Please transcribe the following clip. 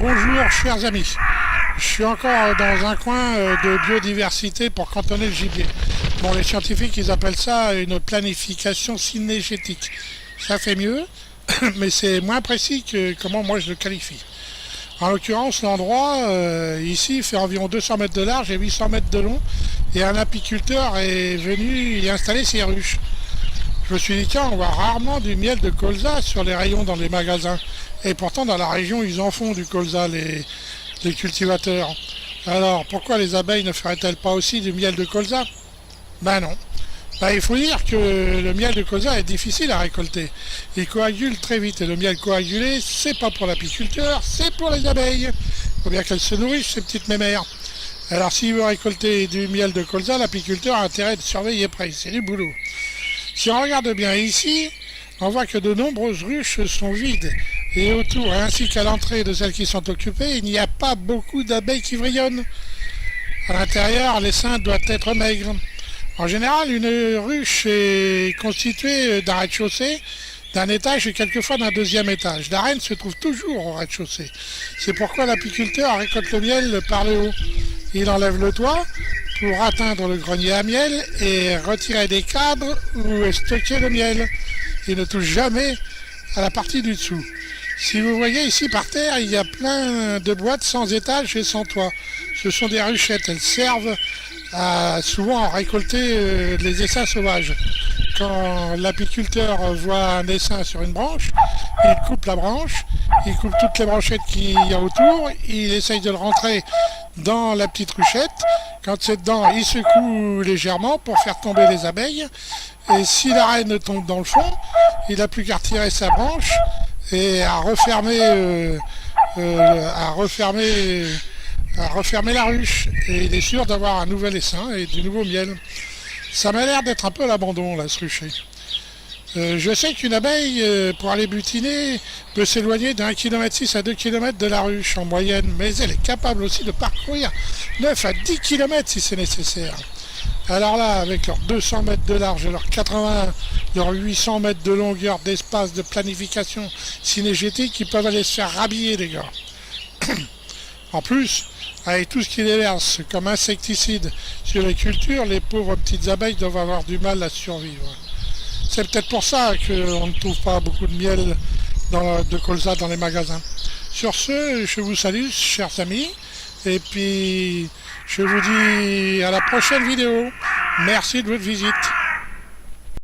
Bonjour chers amis, je suis encore dans un coin de biodiversité pour cantonner le gibier. Bon, les scientifiques ils appellent ça une planification synégétique. Ça fait mieux, mais c'est moins précis que comment moi je le qualifie. En l'occurrence, l'endroit ici fait environ 200 mètres de large et 800 mètres de long, et un apiculteur est venu y installer ses ruches. Je me suis dit, tiens, on voit rarement du miel de colza sur les rayons dans les magasins. Et pourtant, dans la région, ils en font du colza, les cultivateurs. Alors, pourquoi les abeilles ne feraient-elles pas aussi du miel de colza? Ben non. Ben, il faut dire que le miel de colza est difficile à récolter. Il coagule très vite. Et le miel coagulé, c'est pas pour l'apiculteur, c'est pour les abeilles. Il faut bien qu'elles se nourrissent, ces petites mémères. Alors, s'il veut récolter du miel de colza, l'apiculteur a intérêt de surveiller près. C'est du boulot. Si on regarde bien ici, on voit que de nombreuses ruches sont vides. Et autour, ainsi qu'à l'entrée de celles qui sont occupées, il n'y a pas beaucoup d'abeilles qui vrillonnent. À l'intérieur, l'essaim doit être maigre. En général, une ruche est constituée d'un rez-de-chaussée, d'un étage et quelquefois d'un deuxième étage. La reine se trouve toujours au rez-de-chaussée. C'est pourquoi l'apiculteur récolte le miel par le haut. Il enlève le toit pour atteindre le grenier à miel et retirer des cadres où est stocké le miel. Il ne touche jamais à la partie du dessous. Si vous voyez ici par terre, il y a plein de boîtes sans étage et sans toit. Ce sont des ruchettes, elles servent souvent à récolter les essaims sauvages. Quand l'apiculteur voit un essaim sur une branche, il coupe la branche, il coupe toutes les branchettes qu'il y a autour, il essaye de le rentrer dans la petite ruchette. Quand c'est dedans, il secoue légèrement pour faire tomber les abeilles. Et si la reine tombe dans le fond, il n'a plus qu'à retirer sa branche et à refermer la ruche. Et il est sûr d'avoir un nouvel essaim et du nouveau miel. Ça m'a l'air d'être un peu l'abandon, là, ce rucher. Je sais qu'une abeille, pour aller butiner, peut s'éloigner d'1,6 km à 2 km de la ruche en moyenne, mais elle est capable aussi de parcourir 9 à 10 km si c'est nécessaire. Alors là, avec leurs 200 mètres de large et leurs 800 mètres de longueur d'espace de planification synégétique, ils peuvent aller se faire rhabiller, les gars. En plus, avec tout ce qu'ils déversent comme insecticides sur les cultures, les pauvres petites abeilles doivent avoir du mal à survivre. C'est peut-être pour ça qu'on ne trouve pas beaucoup de miel de colza dans les magasins. Sur ce, je vous salue, chers amis, et puis je vous dis à la prochaine vidéo. Merci de votre visite.